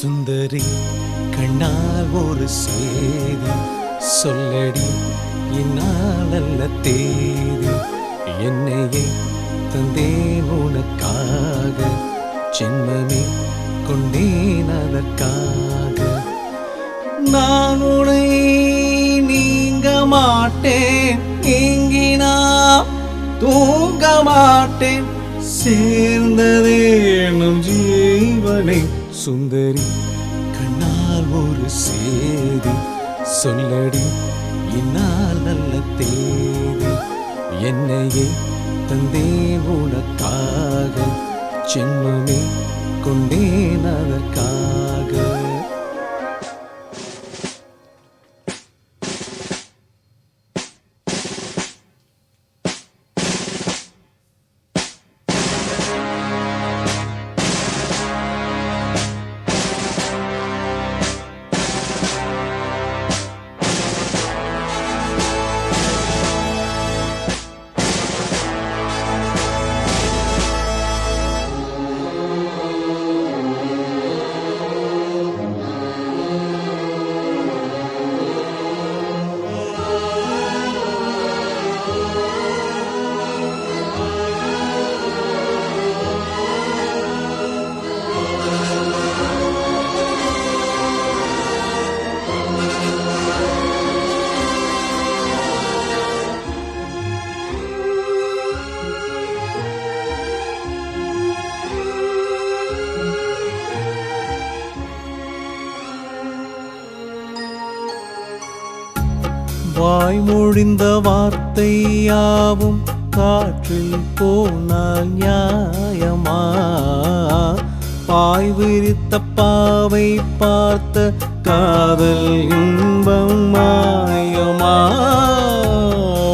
சுந்தரி கண்ணால் ஒரு சேதி சொல்லடி என்னால் அல்ல தேதி என்னையே தந்தேன் உனக்காக ஜென்மமே கொண்டேன் அதற்காக நான் உன்னை நீங்க மாட்டேன் நீங்கினா தூங்க மாட்டேன் சேர்ந்ததே நம் ஜீவனை சுந்தரி கண்ணால் ஒரு சேதி சொல்லடி என்னால் நல்ல தேதி என்னையே தந்தேன் உனக்காக ஜென்மமே கொண்டேன் அதற்காக. வாய்மொழிந்த வார்த்தையாவும் காற்றில் போனால் நியாயமா பாய் விரித்த பாவை பார்த்த காதல் இன்பம் மாயமா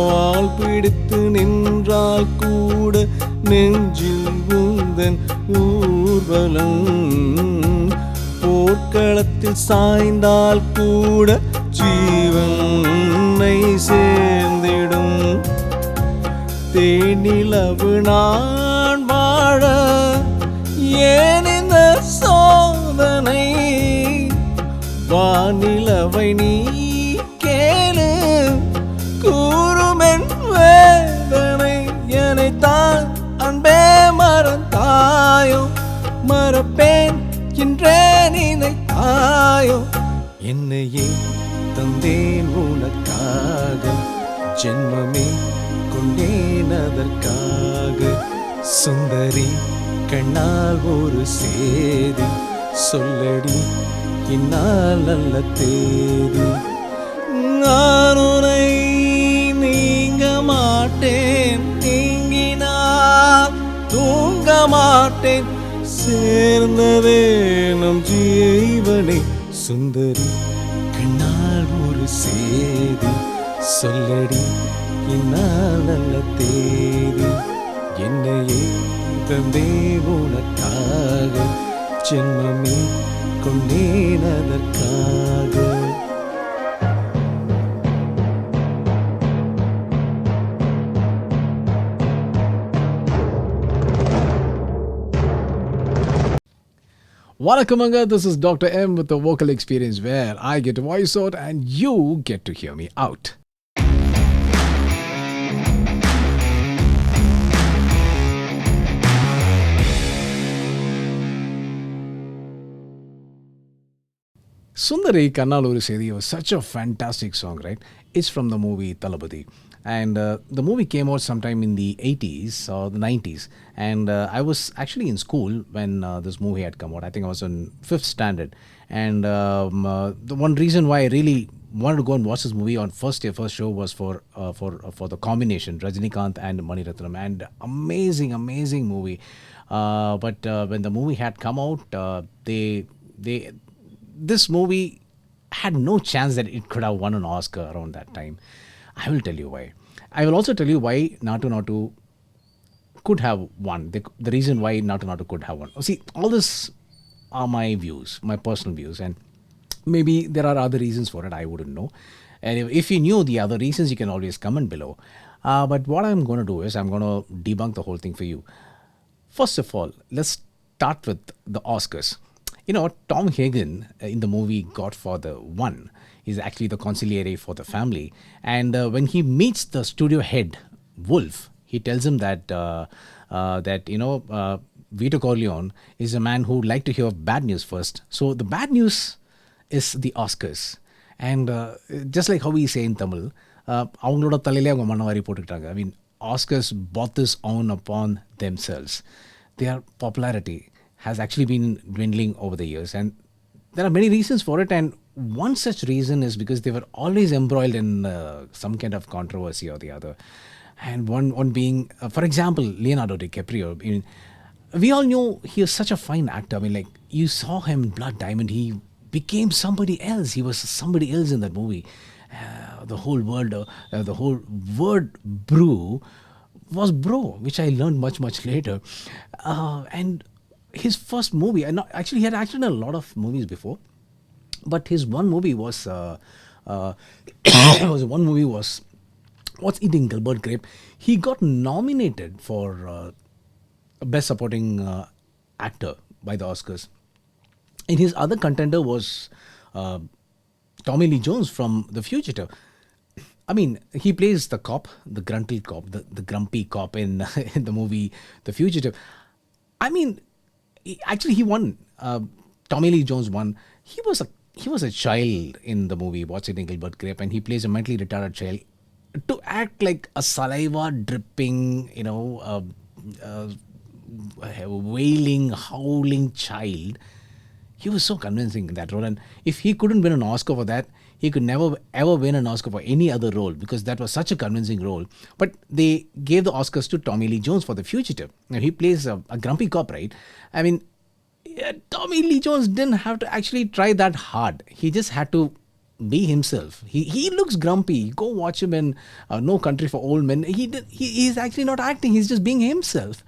வாள் பிடித்து நின்றால் கூட நெஞ்சில் உந்தன் ஊர்வலம் போர்க்களத்தில் சாய்ந்தால் கூட ஜீவனை சேர்ந்திடும் தேனிலவு நான் வாழ ஏன் இந்த சோதனை வானிலவை நீ கேளு கூறுமென் வேதனை என்னைத்தான் அன்பே மறந்தாயோ மறப்பேன் என்றே நினைத்தாயோ என்னையே தந்தேன் உனக்காக ஜென்மமே கொண்டேன் அதற்காக சுந்தரி கண்ணால் ஒரு சேதி சொல்லடி என்னால் நல்ல தேதி நான் உன்னை நீங்க மாட்டேன் நீங்கினால் தூங்க மாட்டேன் சேர்ந்ததே நம் ஜீவனை சுந்தரி கண்ணால் ஒரு சேதி சொல்லடி என்னால் நல்ல தேதி என்னையே தந்தே உனக்காக ஜென்மமே கொண்டேன் அதற்காக. Vanakamanga, this is Dr. M with the vocal experience where I get to voice out and you get to hear me out. Sundari Kannal Oru Sethi was such a fantastic song, right? It's from the movie Thalapathy. And the movie came out sometime in the 80s or the 90s. And I was actually in school when this movie had come out. I think I was in 5th standard. And the one reason why I really wanted to go and watch this movie on first show was for the combination, Rajinikanth and Mani Ratnam. And amazing movie. But when the movie had come out, this movie had no chance that it could have won an Oscar around that time. I will tell you why. I will also tell you why Naatu Naatu could have won. The reason why Naatu Naatu could have won. See, all this are my views, my personal views, and maybe there are other reasons for it. I wouldn't know. And if you knew the other reasons, you can always comment below. But what I'm going to do is I'm going to debunk the whole thing for you. First of all, let's start with the Oscars. You know, Tom Hagen in the movie Godfather 1 is actually the consigliere for the family. And when he meets the studio head, Wolf, he tells him that Vito Corleone is a man who would like to hear bad news first. So the bad news is the Oscars. And just like how we say in Tamil, அவங்களோட தலையிலே அவங்க மண்ணவாரி போட்டுக்கிட்டாங்க. I mean, Oscars bought this on upon themselves. Their popularity has actually been dwindling over the years. And there are many reasons for it. And one such reason is because they were always embroiled in some kind of controversy or the other. And one being, for example, Leonardo DiCaprio. I mean, we all know he is such a fine actor. I mean, like, you saw him in Blood Diamond. He became somebody else. He was somebody else in that movie. The whole word brew was bro, which I learned much later. And his first movie, and actually he had acted in a lot of movies before, but his one movie was What's Eating Gilbert Grape. He got nominated for Best Supporting Actor by the Oscars. And his other contender was Tommy Lee Jones from The Fugitive. I mean, he plays the cop, the grunty cop, the grumpy cop in in the movie The Fugitive. I mean, he won. Tommy Lee Jones won. He was a child in the movie What's Eating Gilbert Grape, and he plays a mentally retarded child. To act like a saliva dripping, wailing, howling child, he was so convincing in that role. And if he couldn't win an Oscar for that, he could never ever win an Oscar for any other role, because that was such a convincing role. But they gave the Oscars to Tommy Lee Jones for The Fugitive. Now, he plays a grumpy cop, right? I mean, Tommy Lee Jones didn't have to actually try that hard. He just had to be himself. He looks grumpy. Go watch him in No Country for Old Men. He's actually not acting. He's just being himself.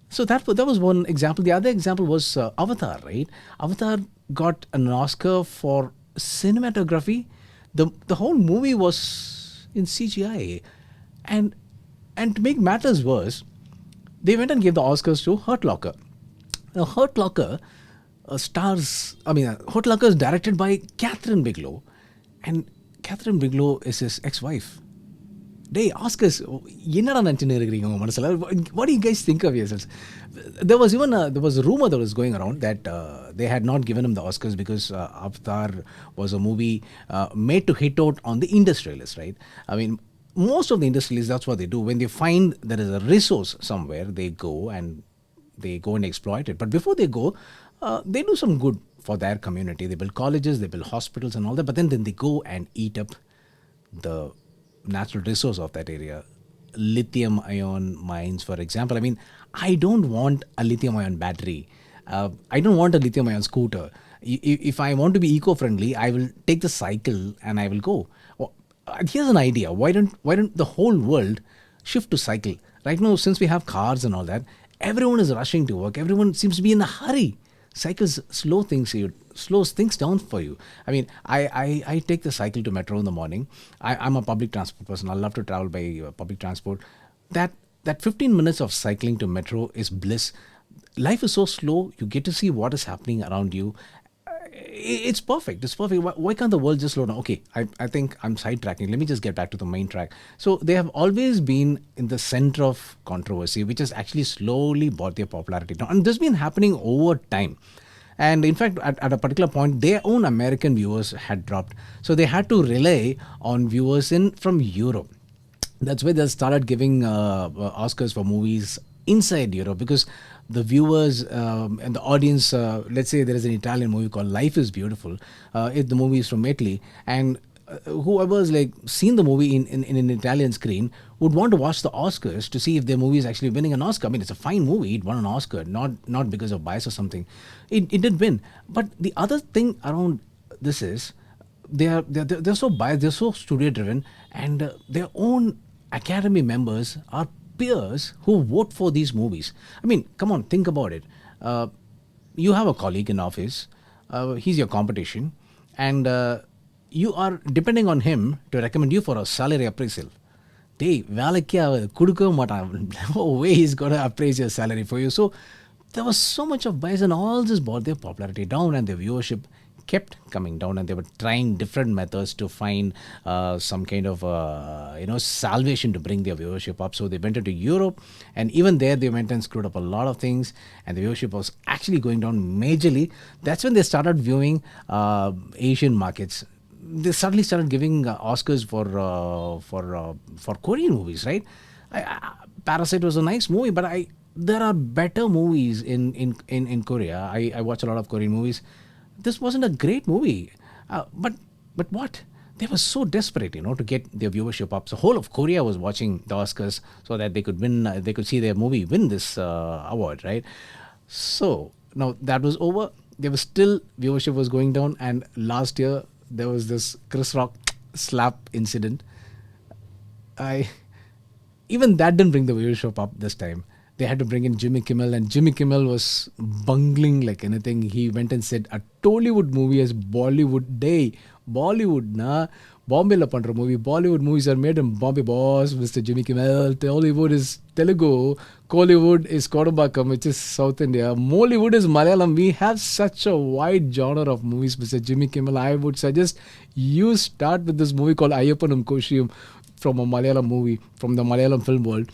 So that was one example. The other example was Avatar, right? Avatar got an Oscar for cinematography. The whole movie was in CGI. And to make matters worse, they went and gave the Oscars to Hurt Locker. Now, Hurt Locker Hurt Locker is directed by Catherine Bigelow. And Catherine Bigelow is his ex-wife. Dey, Oscars, என்னடா நினச்சின்னு இருக்கிறீங்க உங்கள் மனசில்? What do you guys think of yourselves? There was a rumor that was going around that they had not given him the Oscars because Avatar was a movie made to hit out on the industrialists, right? I mean, most of the industrialists, that's what they do. When they find there is a resource somewhere, they go and exploit it. But before they go, they do some good for their community. They build colleges, they build hospitals and all that, but then they go and eat up the natural resource of that area. Lithium ion mines, for example. I mean, I don't want a lithium ion battery. I don't want a lithium ion scooter. If I want to be eco-friendly, I will take the cycle and I will go. Here's an idea. Why don't the whole world shift to cycle? Right now, since we have cars and all that, everyone is rushing to work. Everyone seems to be in a hurry. Cycles slows things down for you. I mean, I take the cycle to metro in the morning. I'm a public transport person. I love to travel by public transport. That 15 minutes of cycling to metro is bliss. Life is so slow. You get to see what is happening around you. It's perfect. Why can't the world just slow down? Okay, I think I'm sidetracking. Let me just get back to the main track. So they have always been in the center of controversy, which has actually slowly brought their popularity down. And this has been happening over time. And in fact, at a particular point, their own American viewers had dropped. So they had to rely on viewers from Europe. That's why they started giving Oscars for movies inside Europe, because the viewers and the audience, let's say there is an Italian movie called Life is Beautiful. If the movie is from Italy, and whoever has seen the movie in an Italian screen would want to watch the Oscars to see if their movie is actually winning an Oscar. I mean, it's a fine movie. It won an Oscar, not because of bias or something. It did win. But the other thing around this is they're so biased, they're so studio driven, and their own Academy members are peers who vote for these movies. I mean, come on, think about it. You have a colleague in office. He's your competition, and you are depending on him to recommend you for a salary appraisal. Dey, வேலைக்கே கொடுக்க மாட்டான். No way he's going to appraise your salary for you. So there was so much of bias, and all this brought their popularity down, and their viewership kept coming down, and they were trying different methods to find some kind of salvation to bring their viewership up. So they went into Europe, and even there they went and screwed up a lot of things, and the viewership was actually going down majorly. That's when they started viewing Asian markets. They suddenly started giving Oscars for Korean movies, right? Parasite was a nice movie, but there are better movies in Korea. I watch a lot of Korean movies. This wasn't a great movie, but what? They were so desperate, to get their viewership up. So whole of Korea was watching the Oscars so that they could win. They could see their movie win this award, right? So now that was over. There was still viewership was going down, and last year there was this Chris Rock slap incident. I Even that didn't bring the viewership up this time. They had to bring in Jimmy Kimmel, and Jimmy Kimmel was bungling like anything. He went and said, a Tollywood movie as Bollywood Day. Bollywood, na? Bombay la pandra movie. Bollywood movies are made in Bombay, boss, Mr. Jimmy Kimmel. Tollywood is Telugu. Kollywood is Kodambakam, which is South India. Mollywood is Malayalam. We have such a wide genre of movies, Mr. Jimmy Kimmel. I would suggest you start with this movie called Ayappanam Koshiyam, from a Malayalam movie, from the Malayalam film world.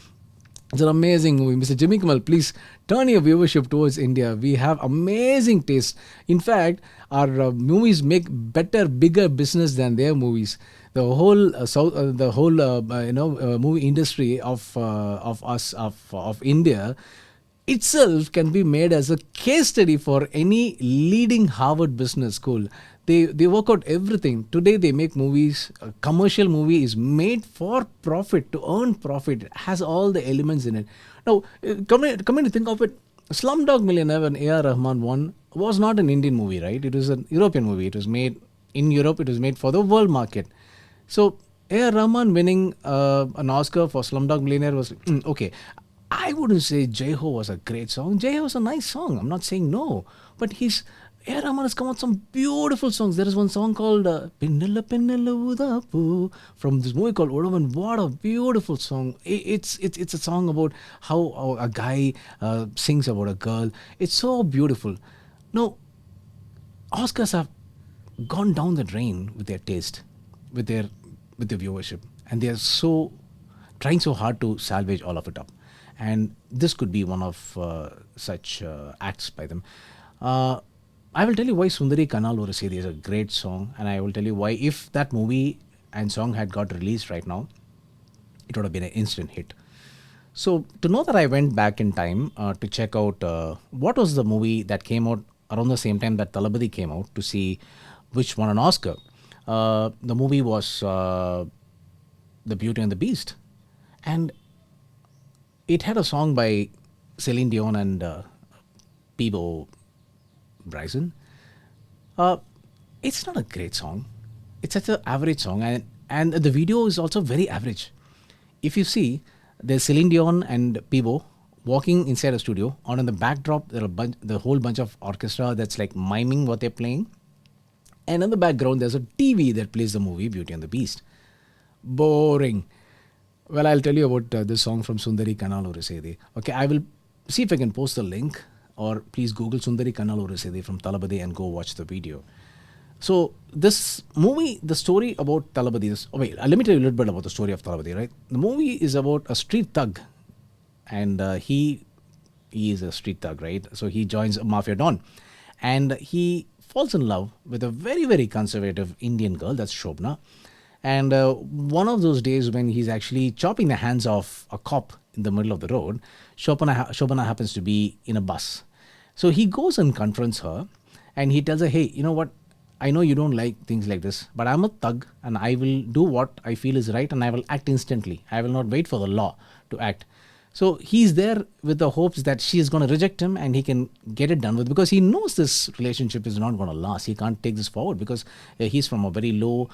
It's an amazing movie. Mr. Jimmy Kimmel, please turn your viewership towards India. We have amazing taste. In fact, our movies make better, bigger business than their movies. The whole movie industry of India itself can be made as a case study for any leading Harvard business school. They work out everything. Today they make movies. A commercial movie is made for profit, to earn profit. It has all the elements in it. Now, coming to think of it, Slumdog Millionaire, when A.R. Rahman won, was not an Indian movie, right? It was an European movie. It was made in Europe. It was made for the world market. So A.R. Rahman winning an Oscar for Slumdog Millionaire was okay. I wouldn't say Jai Ho was a great song. Jai Ho was a nice song. I'm not saying no, but A.R. Rahman has come out some beautiful songs. There is one song called Pinnilla Pinnilla Udapu from this movie called Odavan. What a beautiful song. It's a song about how a guy sings about a girl. It's so beautiful. No, Oscars have gone down the drain with their taste, with their viewership, and they are trying so hard to salvage all of it up. And this could be one of such acts by them. I will tell you why Sundari Kannal Oru Sethi is a great song, and I will tell you why, if that movie and song had got released right now, it would have been an instant hit. So to know that, I went back in time to check out what was the movie that came out around the same time that Talabadi came out, to see which won an Oscar. The movie was The Beauty and the Beast, and it had a song by Celine Dion and Peebo Bryson. It's not a great song. It's such an average song, and the video is also very average. If you see, there's Celine Dion and Peebo walking inside a studio, and in the backdrop there are the whole bunch of orchestra that's like miming what they're playing, and in the background there's a TV that plays the movie Beauty and the Beast. Boring. Well, I'll tell you about this song from Sundari Kannal Oru Sethi. Okay, I will see if I can post the link, or please Google Sundari Kannal Oru Sethi from Talabadi and go watch the video. So this movie, the story about Talabadi is... Oh wait, let me tell you a little bit about the story of Talabadi, right? The movie is about a street thug, and he is a street thug, right? So he joins a mafia don, and he falls in love with a very, very conservative Indian girl, that's Shobna. And one of those days when he's actually chopping the hands off a cop in the middle of the road, Shobana happens to be in a bus. So he goes and confronts her, and he tells her, hey, you know what? I know you don't like things like this, but I'm a thug, and I will do what I feel is right, and I will act instantly. I will not wait for the law to act. So he's there with the hopes that she is going to reject him and he can get it done with, because he knows this relationship is not going to last. He can't take this forward because he's from a very low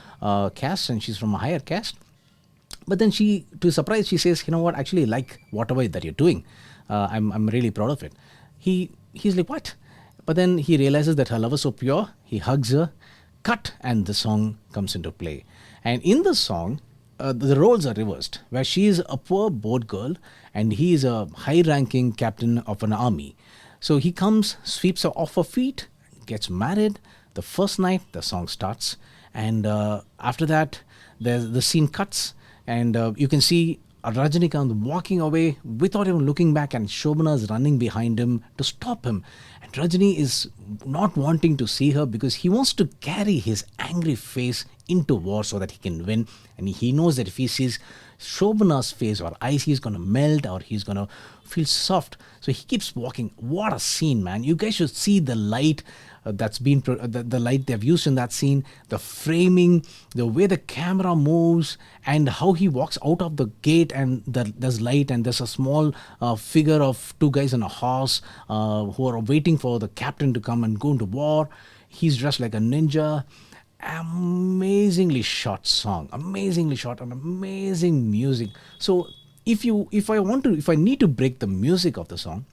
caste and she's from a higher caste. But then to his surprise, she says, you know what, I actually like whatever that you're doing. I'm really proud of it. He's like, what? But then he realizes that her love is so pure. He hugs her, cut, and the song comes into play. And in the song, the roles are reversed, where she is a poor boat girl and he is a high-ranking captain of an army. So he comes, sweeps her off her feet, gets married. The first night, the song starts, and after that, the scene cuts, and you can see Rajinikanth walking away without even looking back, and Shobana is running behind him to stop him. And Rajini is not wanting to see her because he wants to carry his angry face into war so that he can win. And he knows that if he sees Shobana's face or eyes, he's going to melt or he's going to feel soft. So he keeps walking. What a scene, man. You guys should see the light that's been the light they've used in that scene, the framing, the way the camera moves, and how he walks out of the gate, and there's light, and there's a small figure of two guys on a horse who are waiting for the captain to come and go into war. He's dressed like a ninja. Amazingly shot song, amazingly shot, and amazing music. So if I need to break the music of the song,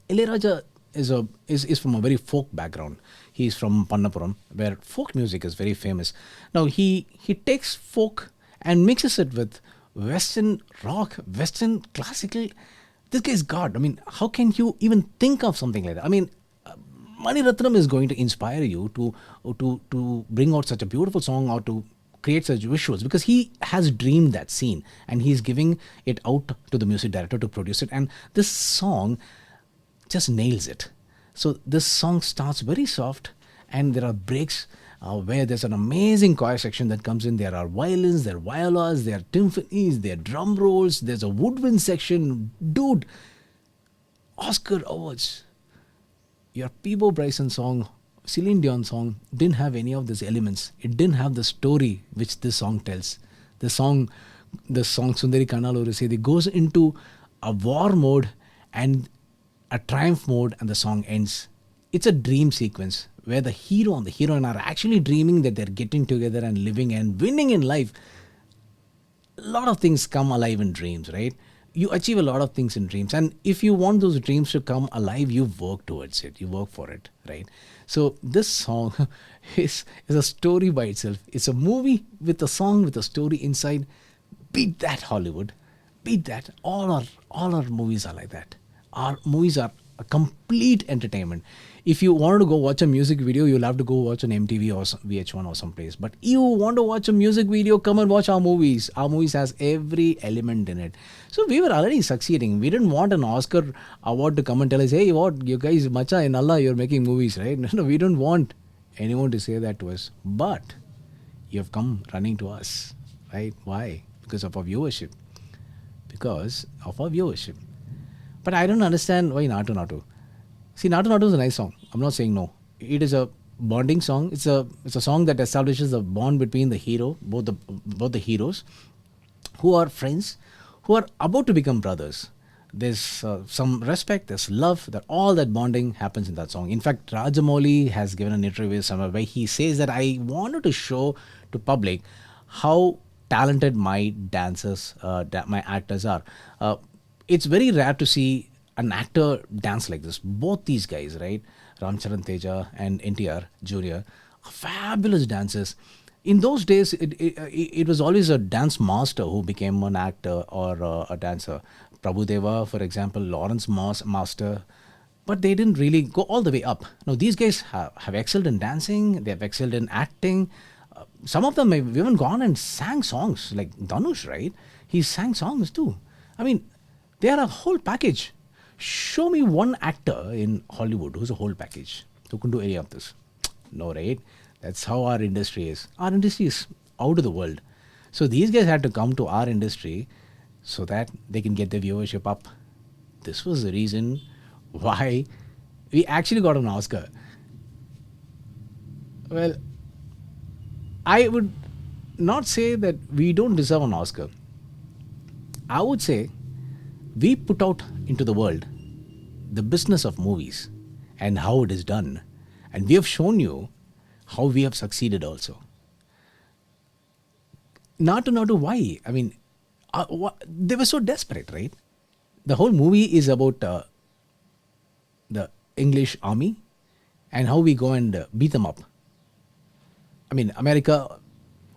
Ilaiyaraja is from a very folk background. He's from Pannapuram, where folk music is very famous. Now he takes folk and mixes it with Western rock, Western classical. This guy's God. I mean, how can you even think of something like that? I mean, Mani Ratnam is going to inspire you to bring out such a beautiful song or to create such visuals, because he has dreamed that scene and he's giving it out to the music director to produce it. And this song just nails it. So this song starts very soft, and there are breaks where there's an amazing choir section that comes in. There are violins, there are violas, there are timpanis, there are drum rolls, there's a woodwind section. Dude, Oscar awards. Your Peebo Bryson song, Celine Dion song, didn't have any of these elements. It didn't have the story which this song tells. The song Sundari Kannal Oru Sethi goes into a war mode and a triumph mode, and the song ends. It's a dream sequence where the hero and the heroine are actually dreaming that they're getting together and living and winning in life. A lot of things come alive in dreams, right? You achieve a lot of things in dreams, and if you want those dreams to come alive, you work towards it, you work for it, right? So this song is a story by itself. It's a movie with a song with a story inside. Beat that, Hollywood. Beat that. All our movies are like that. Our movies are a complete entertainment. If you want to go watch a music video, you'll have to go watch on MTV or VH1 or someplace. But you want to watch a music video, come and watch our movies. Our movies has every element in it. So we were already succeeding. We didn't want an Oscar award to come and tell us, hey, what, you guys, macha in Allah, you're making movies, right? No, we don't want anyone to say that to us. But you have come running to us, right? Why? Because of our viewership. Because of our viewership. But I don't understand why Naatu Naatu. See, Naatu Naatu is a nice song. I'm not saying no. It is a bonding song. It's a song that establishes a bond between the hero, both the heroes, who are friends, who are about to become brothers. There's some respect, there's love, that all that bonding happens in that song. In fact, Rajamouli has given an interview somewhere where he says that I wanted to show to public how talented my dancers, my actors are. It's very rare to see an actor dance like this. Both these guys, right? Ramcharan Teja and NTR Jr. are fabulous dancers. In those days, it was always a dance master who became an actor or a dancer. Prabhu Deva, for example, Lawrence Master. But they didn't really go all the way up. Now, these guys have excelled in dancing. They have excelled in acting. Some of them have even gone and sang songs, like Dhanush, right? He sang songs too. I mean, they are a whole package. Show me one actor in Hollywood who's a whole package, who can do any of this. No, right? That's how our industry is. Our industry is out of the world. So these guys had to come to our industry so that they can get their viewership up. This was the reason why we actually got an Oscar. Well, I would not say that we don't deserve an Oscar. I would say we put out into the world the business of movies and how it is done. And we have shown you how we have succeeded also. Naatu Naatu, why? I mean, they were so desperate, right? The whole movie is about the English army and how we go and beat them up. I mean, America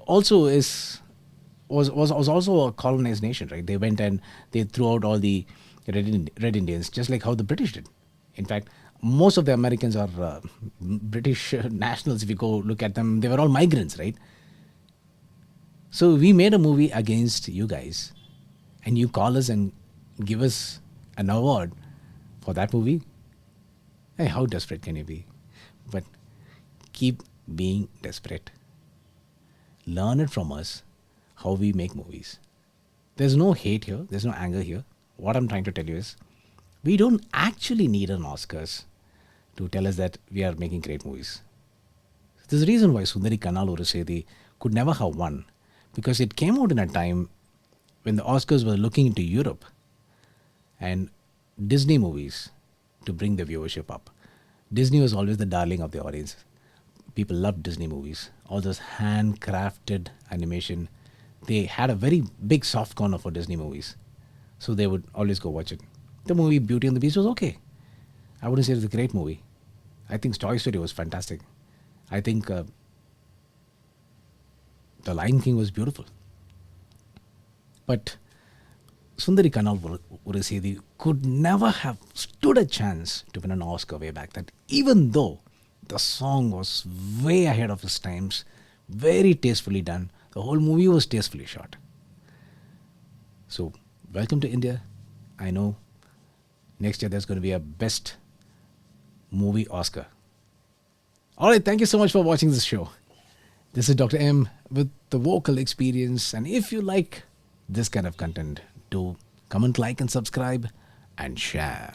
also was also a colonized nation, right? They went and they threw out all the Red Indians, just like how the British did In fact, most of the Americans are British nationals. If you go look at them, they were all migrants, right? So we made a movie against you guys, and you call us and give us an award for that movie. Hey, how desperate can you be? But keep being desperate. Learn it from us how we make movies. There's no hate here, there's no anger here. What I'm trying to tell you is we don't actually need an Oscars to tell us that we are making great movies. There's a reason why Sundari Kannal Oru Sethi could never have won, because it came out in a time when the Oscars were looking into Europe and Disney movies to bring the viewership up. Disney was always the darling of the audience. People loved Disney movies. All those handcrafted animation. They had a very big soft corner for Disney movies. So they would always go watch it. The movie Beauty and the Beast was okay. I wouldn't say it's a great movie. I think Toy Story was fantastic. I think The Lion King was beautiful. But Sundari Kannal Oru Sethi could never have stood a chance to win an Oscar way back then, even though the song was way ahead of its times, very tastefully done. The whole movie was tastefully shot. So, welcome to India. I know next year there's going to be a best movie Oscar. All right, thank you so much for watching this show. This is Dr. M with the vocal experience. And if you like this kind of content, do comment, like, and subscribe, and share.